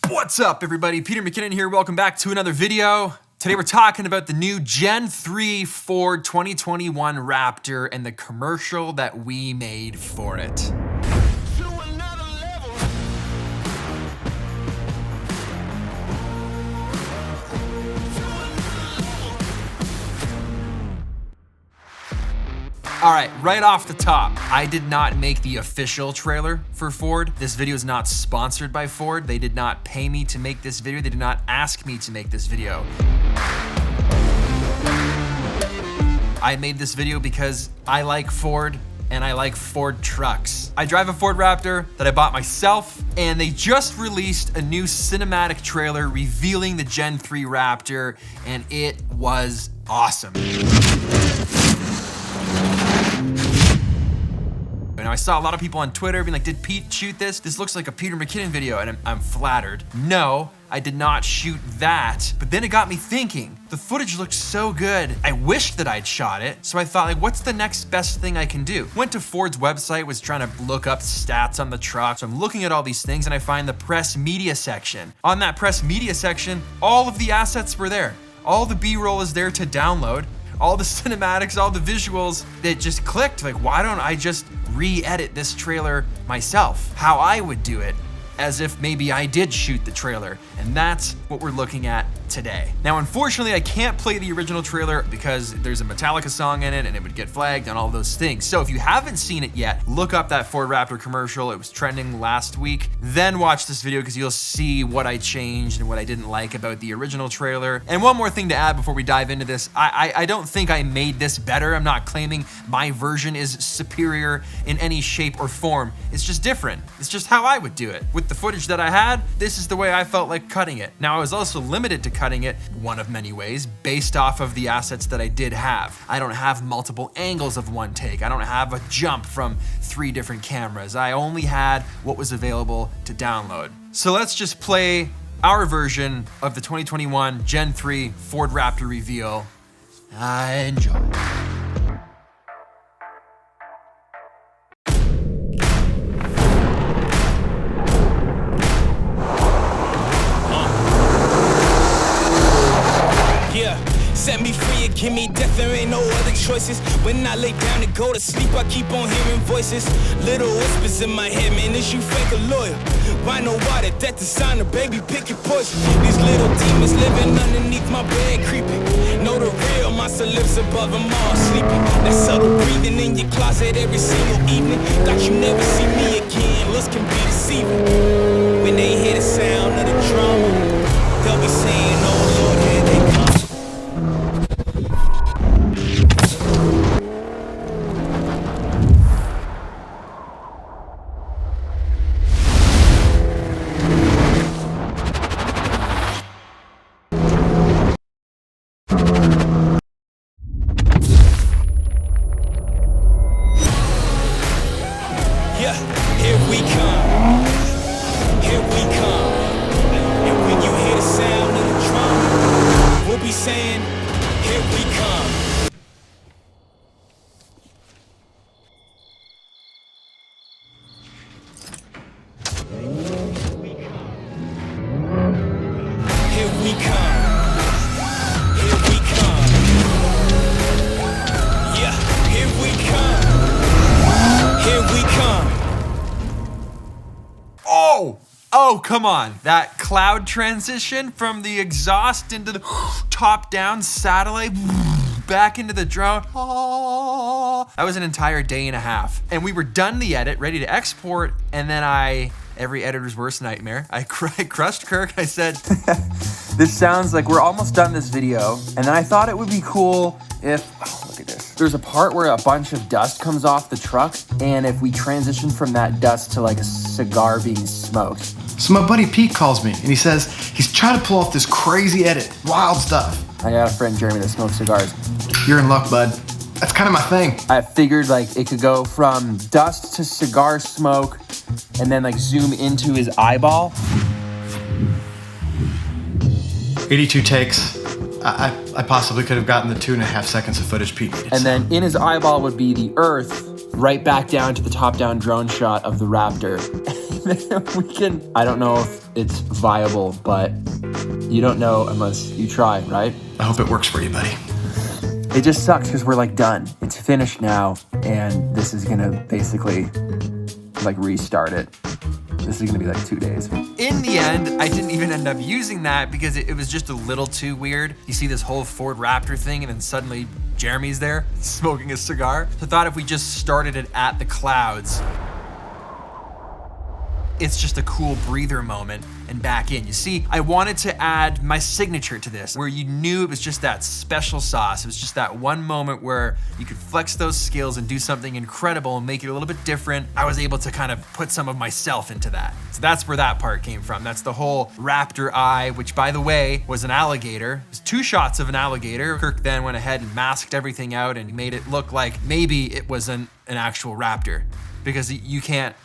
What's up, everybody? Peter McKinnon here. Welcome back to another video. Today we're talking about the new Gen 3 Ford 2021 Raptor and the commercial that we made for it. All right, right off the top, I did not make the official trailer for Ford. This video is not sponsored by Ford. They did not pay me to make this video. They did not ask me to make this video. I made this video because I like Ford and I like Ford trucks. I drive a Ford Raptor that I bought myself, and they just released a new cinematic trailer revealing the Gen 3 Raptor, and it was awesome. Now, I saw a lot of people on Twitter being like, did Pete shoot this? This looks like a Peter McKinnon video, and I'm flattered. No, I did not shoot that. But then it got me thinking, the footage looked so good. I wished that I'd shot it. So I thought, like, what's the next best thing I can do? Went to Ford's website, was trying to look up stats on the truck. So I'm looking at all these things and I find the press media section. On that press media section, all of the assets were there. All the B-roll is there to download. All the cinematics, all the visuals, that just clicked. Like, why don't I just re-edit this trailer myself? How I would do it, as if maybe I did shoot the trailer. And that's what we're looking at today. Now, unfortunately, I can't play the original trailer because there's a Metallica song in it and it would get flagged and all those things. So if you haven't seen it yet, look up that Ford Raptor commercial. It was trending last week. Then watch this video because you'll see what I changed and what I didn't like about the original trailer. And one more thing to add before we dive into this, I don't think I made this better. I'm not claiming my version is superior in any shape or form. It's just different. It's just how I would do it. With the footage that I had, this is the way I felt like cutting it. Now, I was also limited to cutting it one of many ways based off of the assets that I did have. I don't have multiple angles of one take. I don't have a jump from 3 different cameras. I only had what was available to download. So let's just play our version of the 2021 Gen 3 Ford Raptor reveal. Enjoy. Set me free and give me death, there ain't no other choices. When I lay down to go to sleep, I keep on hearing voices. Little whispers in my head, man, is you fake or loyal? Why know why that death is sign, baby, pick your poison. These little demons living underneath my bed, creeping. Know the real, my lips above them all sleeping. That subtle breathing in your closet every single evening. Thought you never see me again, looks can be deceiving. When they hear the sound of the drum, they'll be saying, oh Lord, here they come. Oh, come on. That cloud transition from the exhaust into the top-down satellite, back into the drone. That was an entire day and a half. And we were done the edit, ready to export, and then every editor's worst nightmare, I crushed Kirk. I said, this sounds like we're almost done this video. And then I thought it would be cool if, look at this. There's a part where a bunch of dust comes off the truck, and if we transition from that dust to like a cigar being smoked. So my buddy Pete calls me and he says he's trying to pull off this crazy edit, wild stuff. I got a friend, Jeremy, that smokes cigars. You're in luck, bud. That's kind of my thing. I figured like it could go from dust to cigar smoke and then like zoom into his eyeball. 82 takes. I possibly could have gotten the 2.5 seconds of footage Pete needed. And then in his eyeball would be the earth, right back down to the top-down drone shot of the Raptor. I don't know if it's viable, but you don't know unless you try, right? I hope it works for you, buddy. It just sucks because we're like done. It's finished now, and this is gonna basically like restart it. This is gonna be like 2 days. In the end, I didn't even end up using that because it was just a little too weird. You see this whole Ford Raptor thing, and then suddenly Jeremy's there smoking a cigar. So I thought if we just started it at the clouds, it's just a cool breather moment and back in. You see, I wanted to add my signature to this, where you knew it was just that special sauce. It was just that one moment where you could flex those skills and do something incredible and make it a little bit different. I was able to kind of put some of myself into that. So that's where that part came from. That's the whole Raptor eye, which by the way, was an alligator. It was 2 shots of an alligator. Kirk then went ahead and masked everything out and made it look like maybe it was an actual raptor, because you can't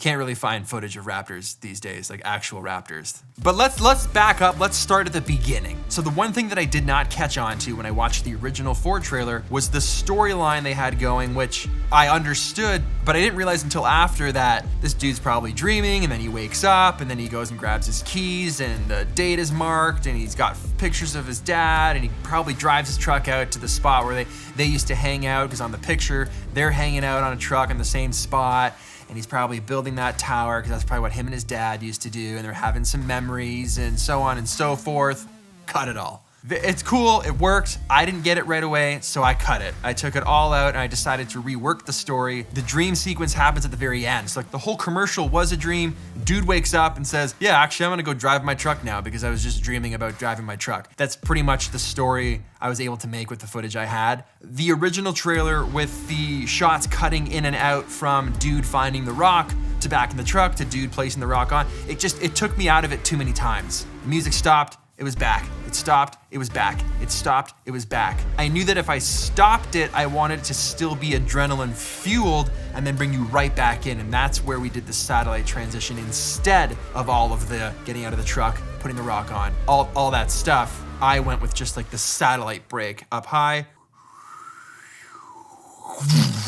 really find footage of raptors these days, like actual raptors. But let's back up, let's start at the beginning. So the one thing that I did not catch on to when I watched the original Ford trailer was the storyline they had going, which I understood, but I didn't realize until after that this dude's probably dreaming, and then he wakes up, and then he goes and grabs his keys, and the date is marked, and he's got pictures of his dad, and he probably drives his truck out to the spot where they used to hang out, because on the picture, they're hanging out on a truck in the same spot. And he's probably building that tower because that's probably what him and his dad used to do, and they're having some memories and so on and so forth. Cut it all. It's cool, it worked. I didn't get it right away, so I cut it. I took it all out and I decided to rework the story. The dream sequence happens at the very end. So like the whole commercial was a dream. Dude wakes up and says, yeah, actually I'm gonna go drive my truck now because I was just dreaming about driving my truck. That's pretty much the story I was able to make with the footage I had. The original trailer with the shots cutting in and out from dude finding the rock to back in the truck to dude placing the rock on, it took me out of it too many times. The music stopped, it was back. It stopped, it was back. It stopped, it was back. I knew that if I stopped it, I wanted it to still be adrenaline fueled and then bring you right back in. And that's where we did the satellite transition instead of all of the getting out of the truck, putting the rock on, all that stuff. I went with just like the satellite break up high,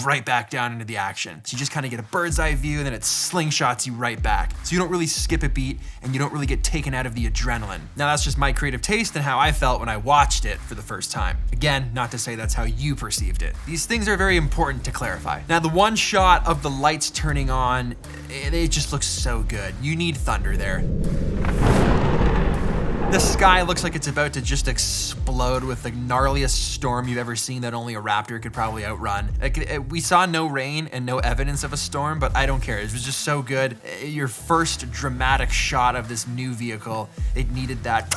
right back down into the action. So you just kind of get a bird's eye view and then it slingshots you right back. So you don't really skip a beat and you don't really get taken out of the adrenaline. Now that's just my creative taste and how I felt when I watched it for the first time. Again, not to say that's how you perceived it. These things are very important to clarify. Now the one shot of the lights turning on, it just looks so good. You need thunder there. The sky looks like it's about to just explode with the gnarliest storm you've ever seen that only a Raptor could probably outrun. We saw no rain and no evidence of a storm, but I don't care. It was just so good. Your first dramatic shot of this new vehicle, it needed that,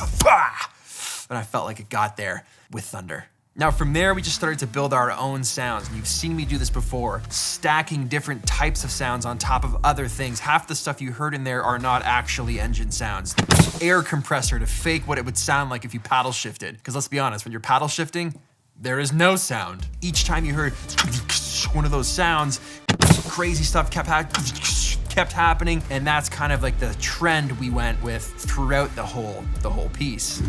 and I felt like it got there with thunder. Now from there, we just started to build our own sounds, and you've seen me do this before, stacking different types of sounds on top of other things. Half the stuff you heard in there are not actually engine sounds. Air compressor to fake what it would sound like if you paddle shifted. Because let's be honest, when you're paddle shifting, there is no sound. Each time you heard one of those sounds, crazy stuff kept happening, and that's kind of like the trend we went with throughout the whole piece.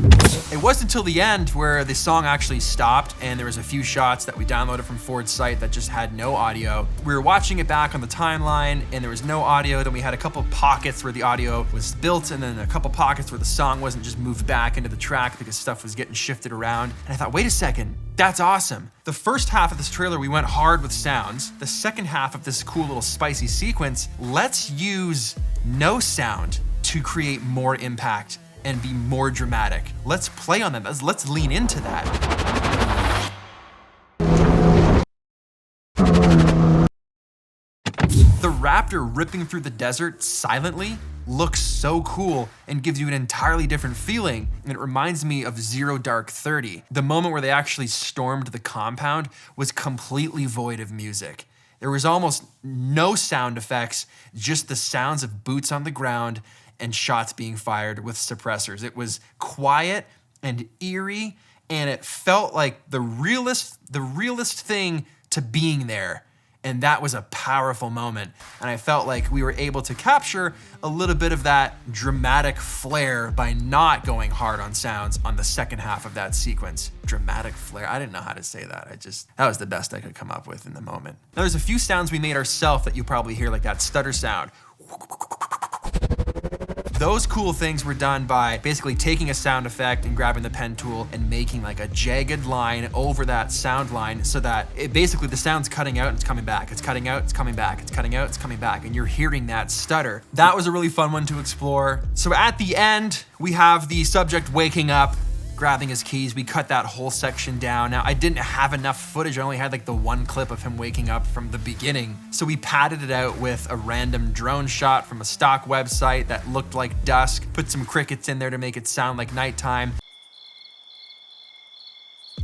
It wasn't until the end where the song actually stopped and there was a few shots that we downloaded from Ford's site that just had no audio. We were watching it back on the timeline and there was no audio. Then we had a couple pockets where the audio was built and then a couple pockets where the song wasn't just moved back into the track because stuff was getting shifted around. And I thought, wait a second, that's awesome. The first half of this trailer, we went hard with sounds. The second half of this cool little spicy sequence, let's use no sound to create more impact and be more dramatic. Let's play on that. Let's lean into that. The Raptor ripping through the desert silently looks so cool and gives you an entirely different feeling. And it reminds me of Zero Dark 30. The moment where they actually stormed the compound was completely void of music. There was almost no sound effects, just the sounds of boots on the ground and shots being fired with suppressors. It was quiet and eerie, and it felt like the realest thing to being there. And that was a powerful moment. And I felt like we were able to capture a little bit of that dramatic flair by not going hard on sounds on the second half of that sequence. Dramatic flair, I didn't know how to say that. That was the best I could come up with in the moment. Now there's a few sounds we made ourselves that you probably hear, like that stutter sound. Those cool things were done by basically taking a sound effect and grabbing the pen tool and making like a jagged line over that sound line so that it basically the sound's cutting out and it's coming back. It's cutting out, it's coming back, it's cutting out, it's coming back, and you're hearing that stutter. That was a really fun one to explore. So at the end, we have the subject waking up, grabbing his keys. We cut that whole section down. Now, I didn't have enough footage. I only had like the one clip of him waking up from the beginning. So we padded it out with a random drone shot from a stock website that looked like dusk, put some crickets in there to make it sound like nighttime.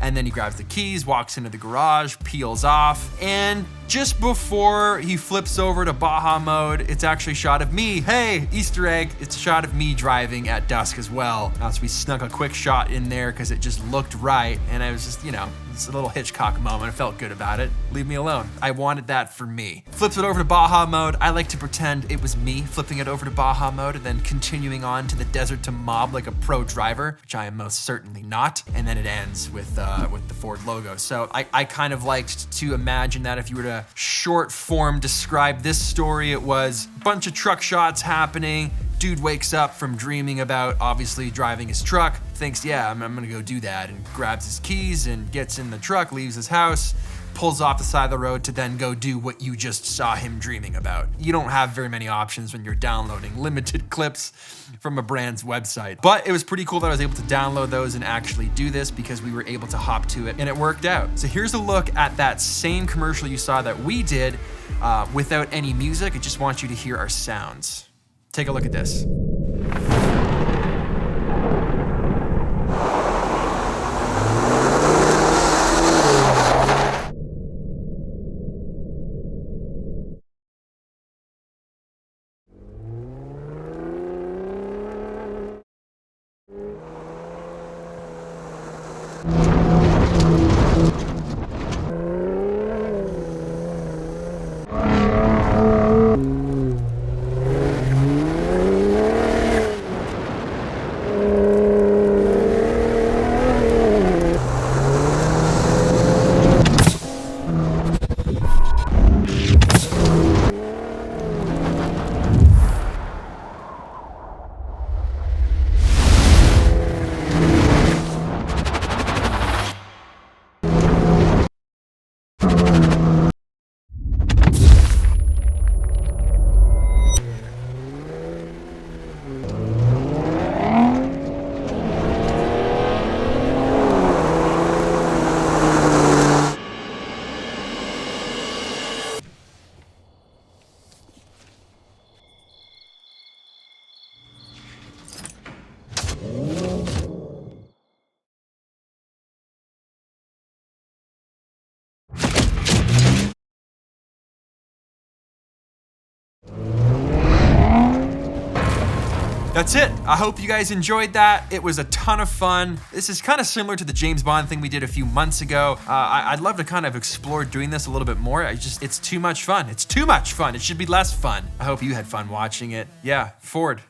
And then he grabs the keys, walks into the garage, peels off, and just before he flips over to Baja mode, it's actually a shot of me. Hey, Easter egg, it's a shot of me driving at dusk as well. So we snuck a quick shot in there because it just looked right, and I was just, you know, it's a little Hitchcock moment. I felt good about it. Leave me alone. I wanted that for me. Flips it over to Baja mode. I like to pretend it was me flipping it over to Baja mode and then continuing on to the desert to mob like a pro driver, which I am most certainly not. And then it ends with the Ford logo. So I kind of liked to imagine that if you were to short form describe this story, it was a bunch of truck shots happening. Dude wakes up from dreaming about obviously driving his truck, thinks, yeah, I'm gonna go do that, and grabs his keys and gets in the truck, leaves his house, pulls off the side of the road to then go do what you just saw him dreaming about. You don't have very many options when you're downloading limited clips from a brand's website. But it was pretty cool that I was able to download those and actually do this because we were able to hop to it and it worked out. So here's a look at that same commercial you saw that we did without any music. I just want you to hear our sounds. Take a look at this. That's it. I hope you guys enjoyed that. It was a ton of fun. This is kind of similar to the James Bond thing we did a few months ago. I'd love to kind of explore doing this a little bit more. It's too much fun. It's too much fun. It should be less fun. I hope you had fun watching it. Yeah, Ford.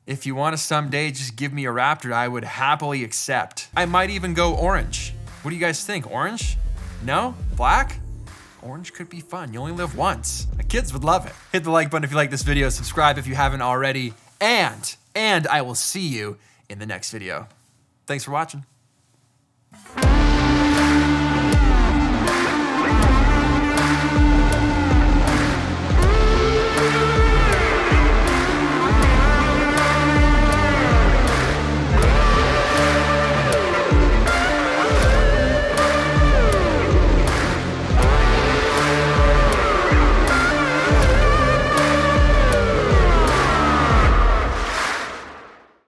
If you want to someday just give me a Raptor, I would happily accept. I might even go orange. What do you guys think? Orange? No? Black? Orange could be fun. You only live once. The kids would love it. Hit the like button if you like this video, subscribe if you haven't already, and I will see you in the next video. Thanks for watching.